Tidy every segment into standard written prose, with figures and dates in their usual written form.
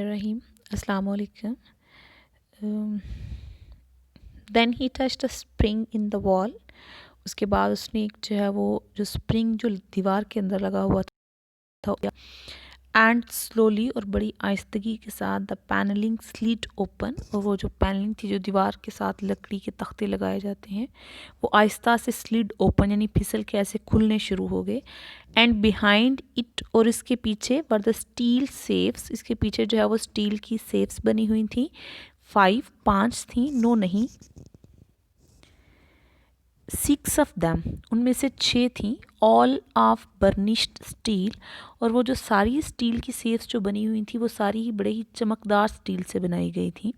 रहीम अस्सलाम वालेकुम। Then he touched the spring in the wall. उसके बाद उसने एक जो है वो जो स्प्रिंग जो दीवार के अंदर लगा हुआ था एंड स्लोली और बड़ी आहिस्तगी के साथ द पैनलिंग स्लिट ओपन। और वो जो पैनलिंग थी जो दीवार के साथ लकड़ी के तख्ते लगाए जाते हैं वो आहिस्ता से स्लिड ओपन यानी फिसल के ऐसे खुलने शुरू हो गए। एंड बिहाइंड इट और इसके पीछे वर द स्टील सेफ्स। इसके पीछे जो है वो स्टील की सेफ्स बनी हुई थी। 5 थी, नो नहीं, 6 ऑफ दैम, उनमें से 6 थी, ऑल ऑफ बर्निश्ड स्टील। और वो जो सारी स्टील की सेफ्स जो बनी हुई थी वो सारी ही बड़े ही चमकदार स्टील से बनाई गई थी।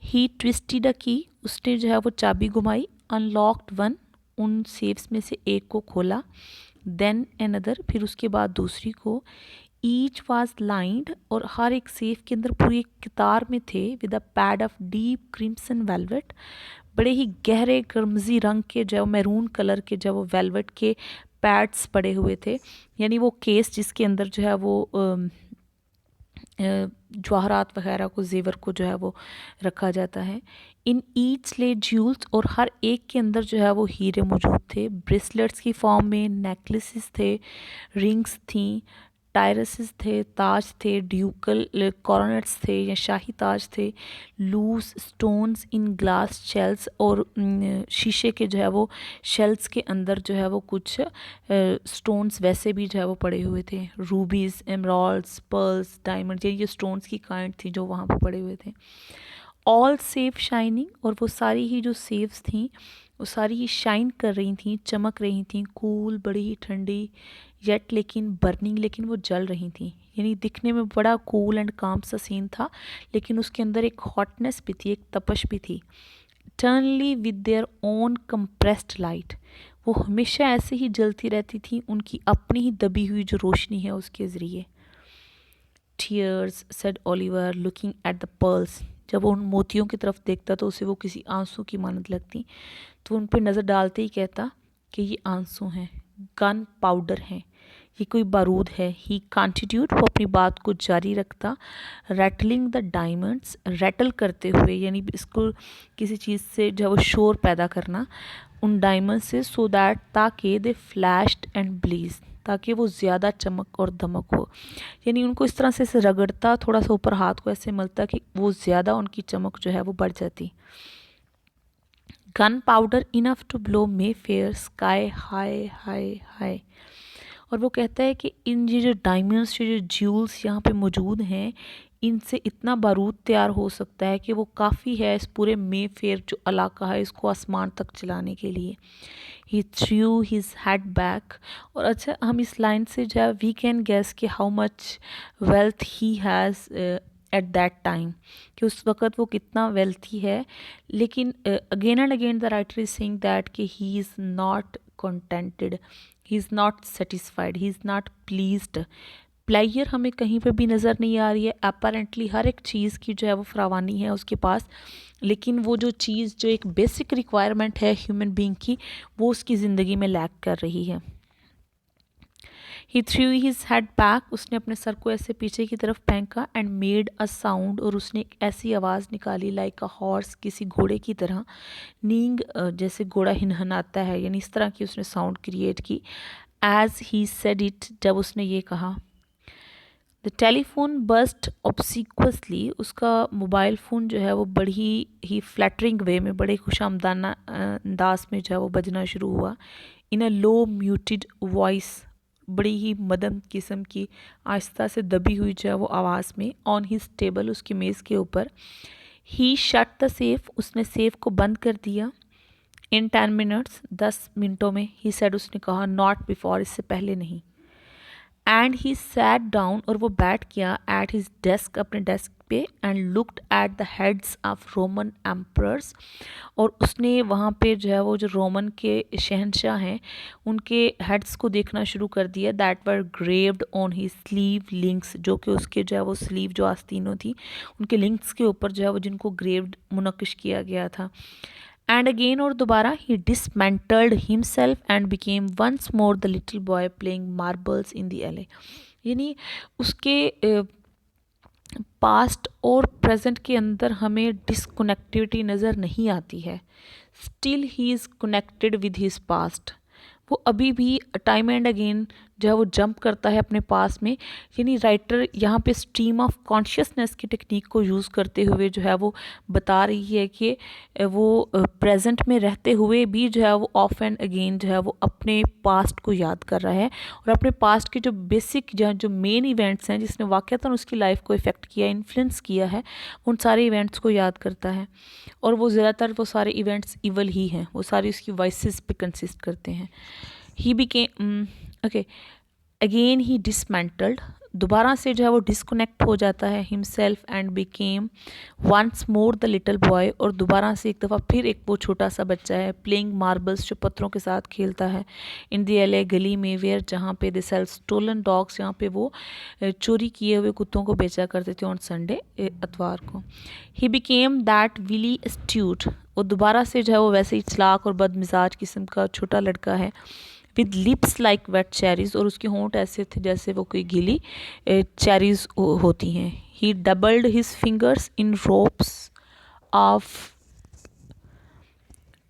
ही ट्विस्टेड अ की, उसने जो है वो चाबी घुमाई, अनलॉक्ड वन, उन सेफ्स में से एक को खोला, देन अनदर, फिर उसके बाद दूसरी को। ईच वाज लाइंड, और हर एक सेफ के अंदर पूरी एक कतार में थे, with a pad of deep crimson velvet, बड़े ही गहरे करमजी रंग के जो मैरून कलर के जो वो वेलवेट के पैड्स पड़े हुए थे, यानी वो केस जिसके अंदर जो है वो जवाहरात वगैरह को जेवर को जो है वो रखा जाता है। इन ईच ले ज्यूल्स, और हर एक के अंदर जो है वो हीरे मौजूद थे, ब्रेसलेट्स की फॉर्म में, नेकलेसेस थे, रिंग्स थी, टायरसेस थे, ताज थे, ड्यूकल कॉर्नेट्स थे या शाही ताज थे, loose stones in glass shells, और शीशे के जो है वो शेल्स के अंदर जो है वो कुछ स्टोन्स वैसे भी जो है वो पड़े हुए थे, रूबीज, एमराल्ड्स, पर्ल्स, डायमंड, ये स्टोन्स की काइंड थी जो वहाँ पे पड़े हुए थे। ऑल सेफ शाइनिंग, और वो सारी ही जो सेफ्स थी वो सारी ही शाइन कर रही थी, चमक रही थी, कूल, बड़ी ही ठंडी, येट लेकिन बर्निंग, लेकिन वो जल रही थी, यानी दिखने में बड़ा कूल एंड काम सा सीन था, लेकिन उसके अंदर एक हॉटनेस भी थी, एक तपश भी थी। टर्नली with their own compressed light, वो हमेशा ऐसे ही जलती रहती थी, उनकी अपनी ही दबी हुई जो रोशनी है उसके ज़रिए। Tears, said Oliver looking at the pearls, जब वो उन मोतियों की तरफ देखता तो उसे वो किसी आंसू की मानद लगती, तो उन पर नज़र डालते ही कहता कि ये आंसू हैं, गन पाउडर हैं, ये कोई बारूद है। ही कंटिन्यूड, वो अपनी बात को जारी रखता, रैटलिंग द डायमंड्स, रैटल करते हुए, यानी इसको किसी चीज़ से जो है वो शोर पैदा करना उन डायमंड से, सो दैट, ताकि दे फ्लैश्ड एंड ब्लीज, ताकि वो ज़्यादा चमक और धमक हो, यानी उनको इस तरह से ऐसे रगड़ता, थोड़ा सा ऊपर हाथ को ऐसे मलता कि वो ज़्यादा उनकी चमक जो है वो बढ़ जाती। Gunpowder enough to blow Mayfair sky high high high, और वो कहता है कि इन ये जो डायमंड्स, ये जो ज्यूल्स यहाँ पे मौजूद हैं, इनसे इतना बारूद तैयार हो सकता है कि वो काफ़ी है इस पूरे मे फेयर जो इलाका है इसको आसमान तक चलाने के लिए। He threw his head back, और अच्छा हम इस लाइन से जो है वी कैन गेस कि how much wealth he has at that time, कि उस वक़्त वो कितना वेल्थी है, लेकिन again and again the writer is saying that कि he is not contented, he is not satisfied, he is not pleased. Player हमें कहीं पे भी नज़र नहीं आ रही है, अपेरेंटली हर एक चीज़ की जो है वो फरावानी है उसके पास, लेकिन वो जो चीज़ जो एक बेसिक रिक्वायरमेंट है ह्यूमन बीइंग की वो उसकी ज़िंदगी में लैक कर रही है। ही थ्रू हिज हेड बैक, उसने अपने सर को ऐसे पीछे की तरफ फेंका, एंड मेड अ साउंड, और उसने एक ऐसी आवाज़ निकाली लाइक अ हॉर्स, किसी घोड़े की तरह, नींग, जैसे घोड़ा हिनहनाता है, यानी इस तरह की उसने साउंड क्रिएट की। एज ही सेड इट, जब उसने ये कहा, द टेलीफोन बस्ट ऑब्सिक्वसली, उसका मोबाइल फ़ोन जो है वो बड़ी ही फ्लैटरिंग वे में, बड़े खुशामदाना अंदाज में जो है वो बजना शुरू हुआ। इन अ लो म्यूटेड वॉइस, बड़ी ही मदम किस्म की आहिस्ता से दबी हुई जो है वो आवाज़ में, ऑन हिज टेबल, उसकी मेज़ के ऊपर। ही शट द सेफ, उसने सेफ को बंद कर दिया। इन 10 मिनट्स, 10 मिनटों में, ही सेड, उसने कहा, नॉट बिफोर, इससे पहले नहीं। एंड ही सैट डाउन, और वो बैठ गया, एट हिज डेस्क, अपने डेस्क पे, and looked at the heads of Roman emperors, और उसने वहाँ पे जो है वो जो रोमन के शहनशाह हैं उनके हेड्स को देखना शुरू कर दिया, that were graved on he sleeve links, जो कि उसके जो है वो स्लीव जो आस्तीनों थी उनके लिंक्स के ऊपर जो है वो जिनको ग्रेव्ड मुनक्किश किया गया था। एंड अगेन, और दोबारा, he dismantled himself and became once more the little boy playing marbles in the alley, यानी उसके पास्ट और प्रेजेंट के अंदर हमें डिसकनेक्टिविटी नज़र नहीं आती है। Still he is connected with his past. वो अभी भी टाइम एंड अगेन जो है वो जंप करता है अपने पास में। यानी राइटर यहाँ पे स्ट्रीम ऑफ कॉन्शियसनेस की टेक्निक को यूज़ करते हुए जो है वो बता रही है कि वो प्रेजेंट में रहते हुए भी जो है वो ऑफ एंड अगेन जो है वो अपने पास्ट को याद कर रहा है और अपने पास्ट के जो बेसिक जो मेन इवेंट्स हैं जिसने वाक़यातन उसकी लाइफ को इफ़ेक्ट किया, इन्फ्लुएंस किया है, उन सारे इवेंट्स को याद करता है। और वो ज़्यादातर वो सारे इवेंट्स इवल ही हैं, वो सारी उसकी वाइसेस पे कंसिस्ट करते हैं। He became okay again he dismantled, दोबारा से जो है वो डिस्कनेक्ट हो जाता है himself and became once more the little boy. और दोबारा से एक दफ़ा फिर एक वो छोटा सा बच्चा है प्लेइंग मार्बल्स, जो पत्थरों के साथ खेलता है इन दी एले गली में वेयर, जहाँ पे दे सेल स्टोलन डॉग्स, यहाँ पे वो चोरी किए हुए कुत्तों को बेचा करते थे ऑन संडे, इतवार को। He became that wily astute, वो दोबारा से जो है वो वैसे ही चालाक और बदमिजाज किस्म का छोटा लड़का है। With lips like wet cherries, और उसके होंठ ऐसे थे जैसे वो कोई गीली चेरीज होती हैं। He doubled his fingers in ropes of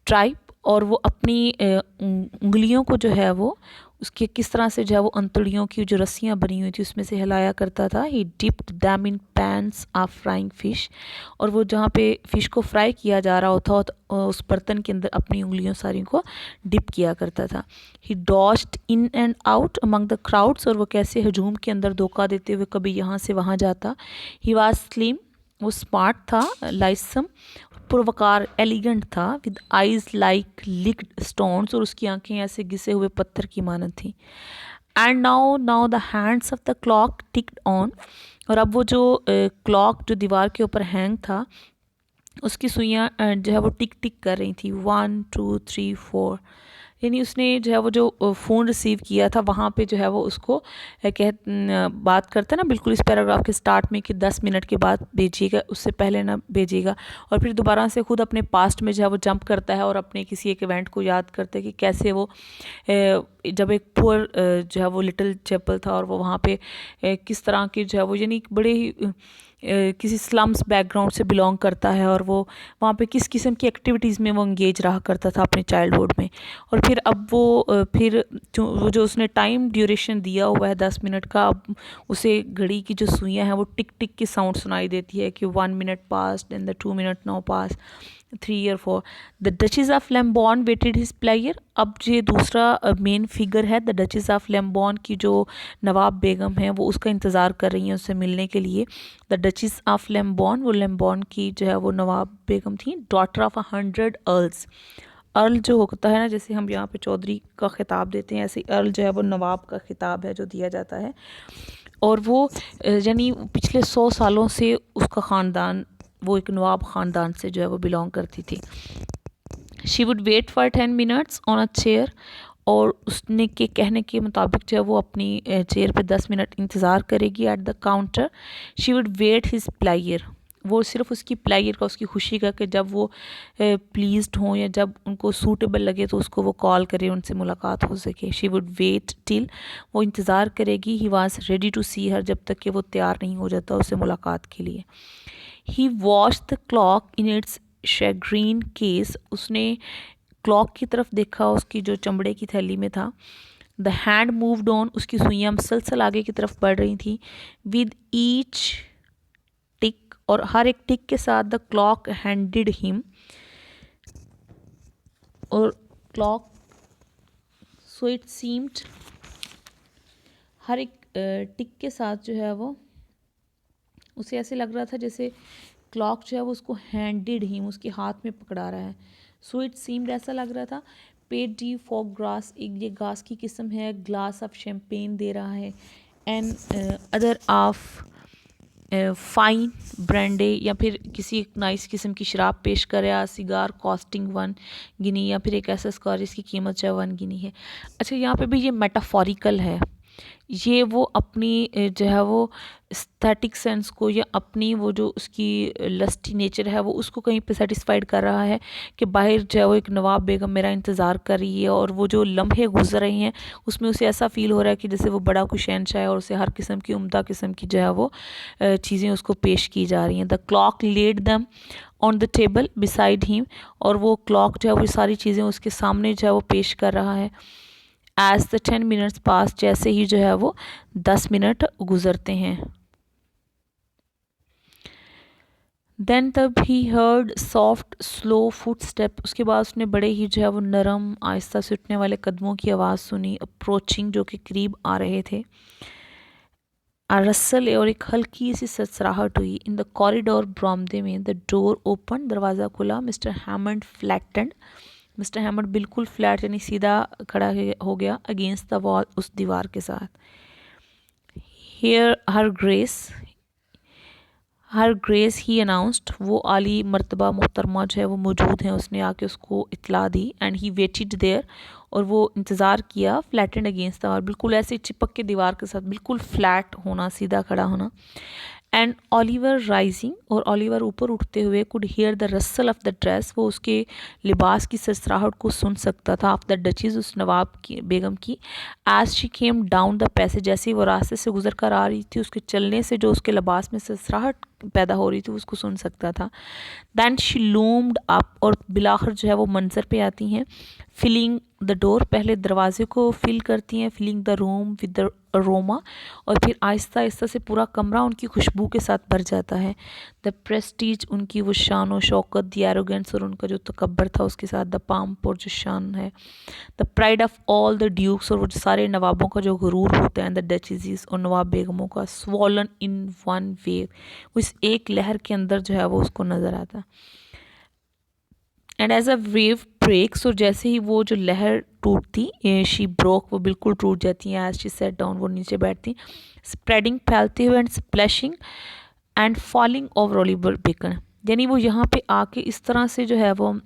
tribe, और वो अपनी उंगलियों को जो है वो उसके किस तरह से जो है वो अंतड़ियों की जो रस्सियाँ बनी हुई थी उसमें से हिलाया करता था। ही dipped them in pans of frying fish, और वो जहाँ पे फ़िश को फ्राई किया जा रहा होता तो उस बर्तन के अंदर अपनी उंगलियों सारी को डिप किया करता था। He dodged in and out among the crowds, और वो कैसे हजूम के अंदर धोखा देते हुए कभी यहाँ से वहाँ जाता। ही वाज स्लिम, वो स्मार्ट था, लाइसम, पुरवकार, एलिगेंट था, with eyes like licked stones, और उसकी आंखें ऐसे घिसे हुए पत्थर की मानद थी। And now the hands of the clock ticked on, और अब वो जो क्लॉक जो दीवार के ऊपर हैंग था उसकी सुइयाँ जो है वो टिक टिक कर रही थी, 1 2 3 4। यानी उसने जो है वो जो फ़ोन रिसीव किया था वहाँ पे जो है वो उसको बात करता है ना बिल्कुल इस पैराग्राफ के स्टार्ट में कि 10 मिनट के बाद भेजिएगा, उससे पहले ना भेजिएगा। और फिर दोबारा से खुद अपने पास्ट में जो है वो जंप करता है और अपने किसी एक इवेंट को याद करते हैं कि कैसे वो जब एक पुअर जो है वो लिटिल चैपल था और वो वहाँ पे किस तरह की जो है वो यानी बड़े ही किसी स्लम्स बैकग्राउंड से बिलोंग करता है और वो वहाँ पे किस किस्म की एक्टिविटीज़ में वो इंगेज रहा करता था अपने चाइल्डहुड में। और फिर अब वो फिर वो जो उसने टाइम ड्यूरेशन दिया हुआ है 10 मिनट का, अब उसे घड़ी की जो सुइयाँ हैं वो टिक टिक की साउंड सुनाई देती है कि 1 minute pass and the 2 minute now pass 3 or 4। The duchess of Lambourn waited his player, अब ये दूसरा मेन फिगर है द डचेस ऑफ लैम्बॉर्न की जो नवाब बेगम है वो उसका इंतज़ार कर रही हैं उससे मिलने के लिए। द डचेस ऑफ लैम्बॉर्न, वो लैम्बॉर्न की जो है वो नवाब बेगम थी, डॉटर ऑफ 100 अर्ल्स। अर्ल जो होता है ना, जैसे हम यहाँ पे चौधरी का खिताब देते हैं, ऐसे अर्ल जो है वो नवाब का खिताब है जो दिया जाता है। और वो यानी पिछले 100 सालों से उसका ख़ानदान, वो एक नवाब ख़ानदान से जो है वो बिलोंग करती थी। She would wait for 10 minutes on a chair, और उसने के कहने के मुताबिक जो है वो अपनी चेयर पे 10 मिनट इंतज़ार करेगी at the counter. She would wait his player, वो सिर्फ उसकी प्लेयर का, उसकी खुशी का कि जब वो प्लीज़्ड हों या जब उनको सूटेबल लगे तो उसको वो कॉल करे, उनसे मुलाकात हो सके। शी वुड वेट टिल, वो इंतज़ार करेगी। ही वॉज रेडी टू सी हर, जब तक कि वो तैयार नहीं हो जाता उससे मुलाकात के लिए। He watched the clock in its shagreen case, उसने क्लॉक की तरफ देखा, उसकी जो चमड़े की थैली में था। द हैंड मूव्ड ऑन, उसकी सुइयाँ मुसलसल आगे की तरफ बढ़ रही थी। विद ईच टिक, और हर एक टिक के साथ द क्लॉक हैंडेड हिम, और क्लॉक सो इट सीम्ड, हर एक टिक के साथ जो है वो उसे ऐसे लग रहा था जैसे क्लॉक जो है वो उसको हैंडेड हिम, उसके हाथ में पकड़ा रहा है। सो इट सीम्ड, ऐसा लग रहा था। पेड डी फॉर ग्रास, एक ये घास की किस्म है, ग्लास ऑफ शैम्पेन दे रहा है, एंड अदर ऑफ फाइन ब्रांडे, या फिर किसी नाइस किस्म की शराब पेश कर रहा, सिगार कॉस्टिंग 1 गिनी, या फिर एक ऐसा स्कार जिसकी कीमत जो है 1 गिनी है। अच्छा, यहाँ पे भी ये मेटाफोरिकल है ये वो अपनी जो है वो एस्थेटिक सेंस को या अपनी वो जो उसकी लस्टी नेचर है वो उसको कहीं पे सेटिस्फाइड कर रहा है कि बाहर जो है वो एक नवाब बेगम मेरा इंतज़ार कर रही है, और वो जो लम्हे गुजर रहे हैं उसमें उसे ऐसा फील हो रहा है कि जैसे वो बड़ा कोई शहंशाह है और उसे हर किस्म की उम्दा किस्म की जो है वो चीज़ें उसको पेश की जा रही हैं। The clock laid them on the table beside him, और वो क्लॉक जो है वो सारी चीज़ें उसके सामने जो है वो पेश कर रहा है। एज द 10 मिनट्स पास, जैसे ही जो है वो 10 मिनट गुजरते हैं। देन तब he heard soft slow foot step, उसके बाद उसने बड़े ही जो है वो नरम आहिस्ता से उठने वाले कदमों की आवाज़ सुनी, अप्रोचिंग, जो कि करीब आ रहे थे। रसल और एक हल्की सी ससराहट हुई। इन द कॉरिडोर बरामदे में, द डोर ओपन, दरवाज़ा खुला। Mister Hammond flattened, mister Hammond बिल्कुल फ्लैट यानी सीधा खड़ा हो गया अगेंस्ट द वॉल, उस दीवार के साथ। Here her grace he announced, वो आली मर्तबा मोहतरमा जो है वो मौजूद हैं, उसने आके उसको इतला दी। एंड ही वेटेड देयर, और वो इंतज़ार किया। फ्लैटेंड अगेंस्ट द वॉल, बिल्कुल ऐसे चिपक के दीवार के साथ, बिल्कुल फ्लैट होना, सीधा खड़ा होना। एंड ओलिवर राइजिंग, और ओलिवर ऊपर उठते हुए, could hear the Russell of the dress, वो उसके लिबास की सरसराहट को सुन सकता था। ऑफ द डचीज, उस नवाब की बेगम की। As she came down the passage, जैसे ही वो रास्ते से गुजर कर आ रही थी, उसके चलने से जो उसके लिबास में सरसराहट पैदा हो रही थी उसको सुन सकता था। दैन शी लूम्ड अप, और बिलाखिर जो है वो मंजर पे आती हैं। फिलिंग द डोर, पहले दरवाजे को फिल करती हैं। Filling the room with the aroma, और फिर आहिस्ता आहिस्ता से पूरा कमरा उनकी खुशबू के साथ भर जाता है। द प्रेस्टीज, उनकी वो शान और शौकत, द एरोगेंस, और उनका जो तकब्बर था उसके साथ, द पाम्प, और जो शान है। The pride of all the dukes, और वो जो सारे नवाबों का जो गुरूर होता है। द डचेसीज, और नवाब बेगमों का। स्वॉलन इन वन वेव, वो इस एक लहर के अंदर जो है वो उसको नज़र आता। And as a wave breaks, और जैसे ही वो जो लहर टूटती, शी ब्रोक, वो बिल्कुल टूट जाती हैं। एज शी सेट डाउन, वो नीचे बैठती। स्प्रेडिंग, फैलते हुए, and splashing and falling over Oliver Bacon, यानी वो यहाँ पे आके इस तरह से जो है वो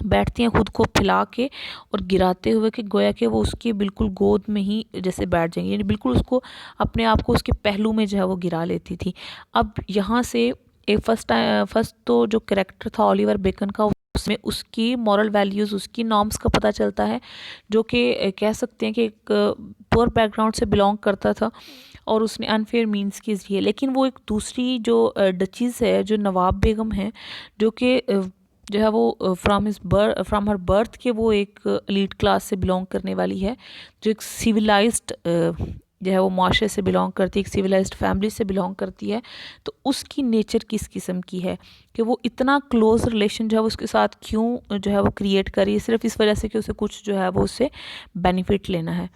बैठती हैं, खुद को फैला के और गिराते हुए, कि गोया कि वो उसकी बिल्कुल गोद में ही जैसे बैठ जाएंगी, यानी बिल्कुल उसको अपने आप को उसके पहलू में जो है वो गिरा लेती थी। अब यहाँ से एक फर्स्ट तो जो कैरेक्टर था ओलिवर बेकन का, उसमें उसकी मॉरल वैल्यूज़, उसकी नॉर्म्स का पता चलता है, जो कि कह सकते हैं कि एक पुअर बैकग्राउंड से बिलोंग करता था, और उसने अनफेयर मीन्स के ज़रिए। लेकिन वो एक दूसरी जो डचीज़ है, जो नवाब बेगम है, जो कि जो है वो फ्राम हर बर्थ के वो एक एलीट क्लास से बिलोंग करने वाली है, जो एक सिविलाइज्ड जो है वो माशरे से बिलोंग करती है, एक सिविलाइज्ड फैमिली से बिलोंग करती है। तो उसकी नेचर किस किस्म की है कि वो इतना क्लोज रिलेशन जो है वो उसके साथ क्यों जो है वो क्रिएट करी है, सिर्फ इस वजह से कि उसे कुछ जो है वो उससे बेनिफिट लेना है।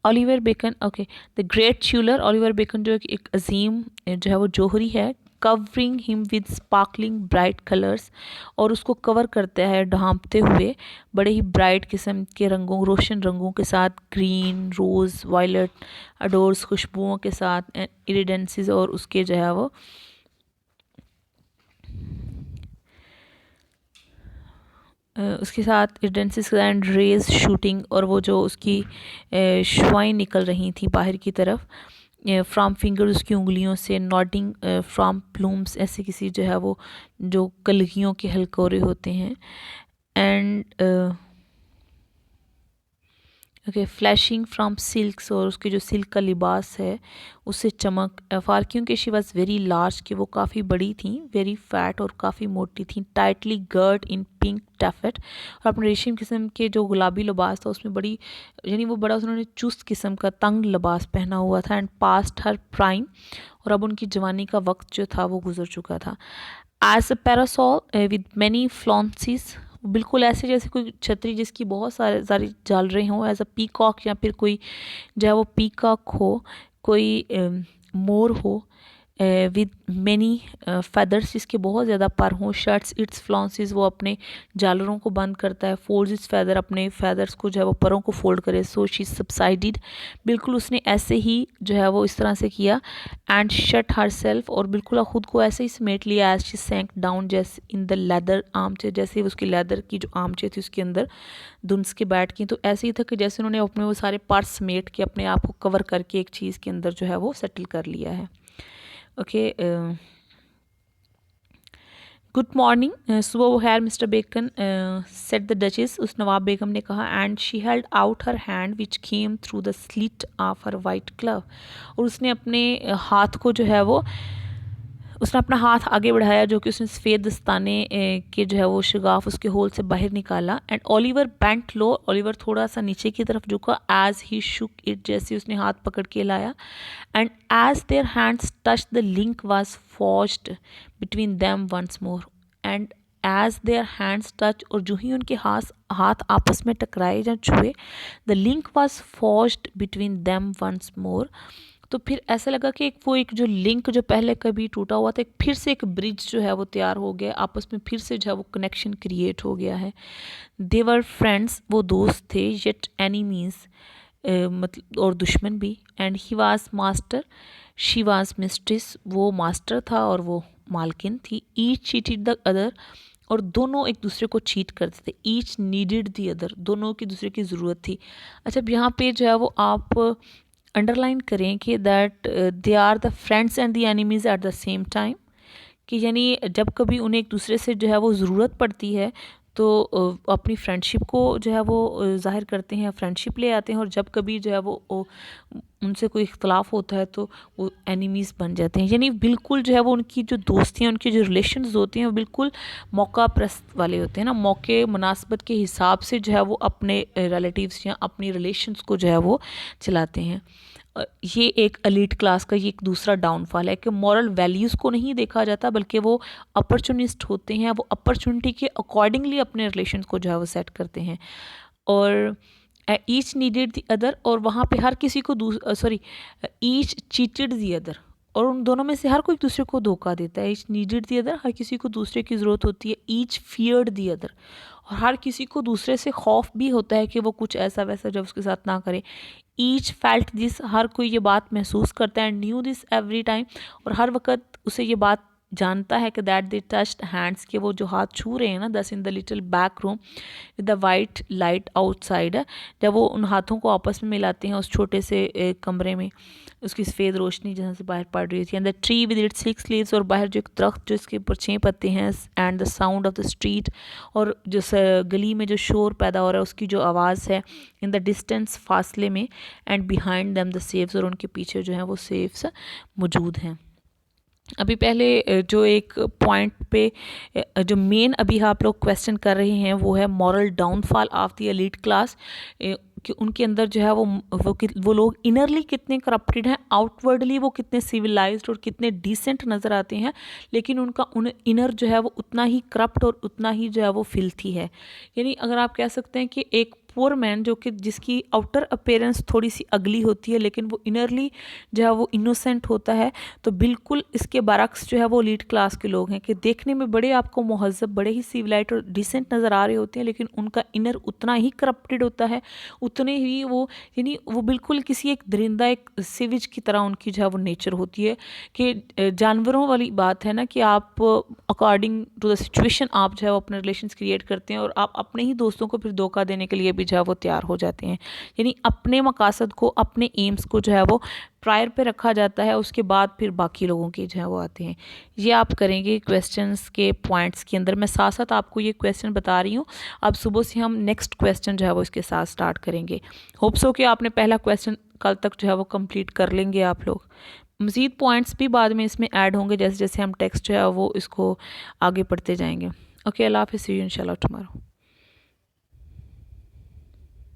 Oliver Bacon, okay, the great jeweller, Oliver Bacon जो एक अजीम जो है वो जोहरी है। Covering him with sparkling bright colours, और उसको कवर करता है ढांपते हुए बड़े ही ब्राइट किस्म के रंगों, रोशन रंगों के साथ। ग्रीन, रोज़, वायलट, अडोर्स, खुशबुओं के साथ। इरिडेंसेस, और उसके जो है वो उसके साथ इडेंसिस एंड रेज शूटिंग, और वो जो उसकी शुआएं निकल रही थी बाहर की तरफ फ्रॉम फिंगर, उसकी उंगलियों से। नॉडिंग फ्रॉम प्लूम्स, ऐसे किसी जो है वो जो कलगियों के हलकोरे होते हैं। And okay, flashing from silks, और उसके जो सिल्क का लिबास है उससे चमक। फार, क्योंकि शी वॉज वेरी लार्ज, कि वो काफ़ी बड़ी थी। वेरी फैट, और काफ़ी मोटी थी। टाइटली गर्ड इन पिंक टैफेट, और अपने रेशम किस्म के जो गुलाबी लिबास था उसमें बड़ी, यानी वो बड़ा उन्होंने चुस्त किस्म का तंग लिबास पहना हुआ था। एंड पास्ट हर प्राइम, और अब उनकी जवानी का वक्त जो था वो गुजर चुका था। एज अ पैरासॉल विद मैनी फ्लॉन्सीज, बिल्कुल ऐसे जैसे कोई छतरी जिसकी बहुत सारी जाल रहे हों। एज अ पीकॉक, या फिर कोई जो है वो पीकॉक हो, कोई मोर हो, विद मैनी फेदर्स, जिसके बहुत ज़्यादा पर हों। शट्स इट्स फ्लॉन्सेस, वो अपने जालरों को बंद करता है। फोल्ड्स इट्स फेदर, अपने फेदर्स को जो है वो परों को फोल्ड करे। सो शी सबसाइडेड, बिल्कुल उसने ऐसे ही जो है वो इस तरह से किया। एंड शट हर सेल्फ, और बिल्कुल खुद को ऐसे ही समेट लिया। एज शी सैंक डाउन, जैसे in the leather arm chair, जैसे उसकी लेदर की जो आर्म चेयर थी उसके अंदर धुंस के बैठ की। तो ऐसे ही था कि जैसे उन्होंने अपने वो सारे पार्ट्स समेट के अपने आप को कवर करके एक चीज़ के अंदर जो है वो सेटल कर लिया है। ओके, गुड मॉर्निंग, सुबह वो खैर mister Bacon, said the duchess, उस नवाब बेगम ने कहा। And she held out her hand which came through the slit of her white glove, और उसने अपने हाथ को जो है वो, उसने अपना हाथ आगे बढ़ाया जो कि उसने सफ़ेद दस्ताने के जो है वो शगाफ उसके होल से बाहर निकाला। And Oliver bent low, Oliver थोड़ा सा नीचे की तरफ झुका। एज ही शुक इट, जैसे उसने हाथ पकड़ के लाया। And as their hands touch the link was forged between them once more. And as their hands touch, और जो ही उनके हाथ आपस में टकराए या छुए, the link was forged between them once more. तो फिर ऐसा लगा कि एक जो लिंक जो पहले कभी टूटा हुआ था, फिर से एक ब्रिज जो है वो तैयार हो गया, आपस में फिर से जो है वो कनेक्शन क्रिएट हो गया है। दे वर फ्रेंड्स, वो दोस्त थे। येट एनिमीज, मतलब और दुश्मन भी। And he was master, she was mistress, वो मास्टर था और वो मालकिन थी। ईच चीटेड द अदर, और दोनों एक दूसरे को चीट करते थे। ईच नीडेड द अदर, दोनों की दूसरे की ज़रूरत थी। अच्छा, अब यहाँ पे जो है वो आप अंडरलाइन करें कि that they are the friends and the enemies at the same time, कि यानी जब कभी उन्हें एक दूसरे से जो है वो ज़रूरत पड़ती है तो अपनी फ्रेंडशिप को जो है वो ज़ाहिर करते हैं, फ्रेंडशिप ले आते हैं। और जब कभी जो है वो उनसे कोई इख्तलाफ होता है तो वो एनिमीज़ बन जाते हैं। यानी बिल्कुल जो है वो उनकी जो दोस्तियाँ, उनकी जो रिलेशंस होते हैं वो बिल्कुल मौका प्रस्त वाले होते हैं ना, मौके मुनासबत के हिसाब से जो है वो अपने रिलेटिव्स या अपनी रिलेशंस को जो है वो चलाते हैं। ये एक एलीट क्लास का ये एक दूसरा डाउनफॉल है कि मॉरल वैल्यूज़ को नहीं देखा जाता, बल्कि वो अपॉर्चुनिस्ट होते हैं। वो अपॉर्चुनिटी के अकॉर्डिंगली अपने रिलेशंस को जो है वो सेट करते हैं। और ईच नीडेड द अदर, और वहाँ पे हर किसी को ईच चीटेड द अदर, और उन दोनों में से हर कोई एक दूसरे को धोखा देता है। ईच नीडेड द अदर, हर किसी को दूसरे की ज़रूरत होती है। ईच फियर्ड द अदर, और हर किसी को दूसरे से खौफ भी होता है कि वो कुछ ऐसा वैसा जब उसके साथ ना करे। ईच फेल्ट दिस, हर कोई ये बात महसूस करता है। न्यू दिस एवरी टाइम, और हर वक्त उसे ये बात जानता है कि दैट दे टच्ड हैंड्स, के वो जो हाथ छू रहे हैं ना, दस in the little back room with the white light outside, जब वो उन हाथों को आपस में मिलाते हैं उस छोटे से कमरे में, उसकी सफ़ेद रोशनी जहाँ से बाहर पड़ रही थी। And the tree with its 6 leaves, और बाहर जो एक दरख्त जो इसके ऊपर 6 पत्ते हैं। And the sound of the street, और जो गली में जो शोर पैदा हो रहा है उसकी जो आवाज़ है। इन द डिस्टेंस, फासले में। And behind them the saves, और उनके पीछे जो है वो सेव्स मौजूद हैं। अभी पहले जो एक पॉइंट पे जो मेन अभी आप लोग क्वेश्चन कर रहे हैं वो है moral downfall of the elite class, कि उनके अंदर जो है वो लोग इनरली कितने करप्टेड हैं, आउटवर्डली वो कितने सिविलाइज्ड और कितने डिसेंट नज़र आते हैं, लेकिन उनका इनर जो है वो उतना ही करप्ट और उतना ही जो है वो फिल्थी है। यानी अगर आप कह सकते हैं कि एक पुअर मैन जो कि जिसकी आउटर अपीयरेंस थोड़ी सी अगली होती है लेकिन वो इनरली जो है वो इनोसेंट होता है, तो बिल्कुल इसके बरक्स जो है वो एलीट क्लास के लोग हैं कि देखने में बड़े आपको महज़ब, बड़े ही सिविलाइट और डिसेंट नज़र आ रहे होते हैं, लेकिन उनका इनर उतना ही करप्टेड होता है, उतने ही वो यानी वो बिल्कुल किसी एक दरिंदा, एक सिविज की तरह उनकी जो है वो नेचर होती है। कि जानवरों वाली बात है ना कि आप अकॉर्डिंग टू द सिचुएशन आप जो है वो अपने रिलेशंस क्रिएट करते हैं, और आप अपने ही दोस्तों को फिर धोखा देने के लिए भी जो है वो तैयार हो जाते हैं। यानी अपने मकासद को, अपने एम्स को जो है वो प्रायर पे रखा जाता है, उसके बाद फिर बाकी लोगों के जो है वो आते हैं। ये आप करेंगे क्वेश्चंस के पॉइंट्स के अंदर। मैं साथ साथ आपको ये क्वेश्चन बता रही हूँ, अब सुबह से हम नेक्स्ट क्वेश्चन जो है वो इसके साथ स्टार्ट करेंगे। होप सो कि आपने पहला क्वेश्चन कल तक जो है वो कंप्लीट कर लेंगे आप लोग। मज़ीद पॉइंट्स भी बाद में इसमें ऐड होंगे जैसे जैसे हम टेक्स्ट जो है वो इसको आगे पढ़ते जाएंगे। ओके, अल्लाह हाफ़िज़, सी यू इंशाल्लाह टुमारो।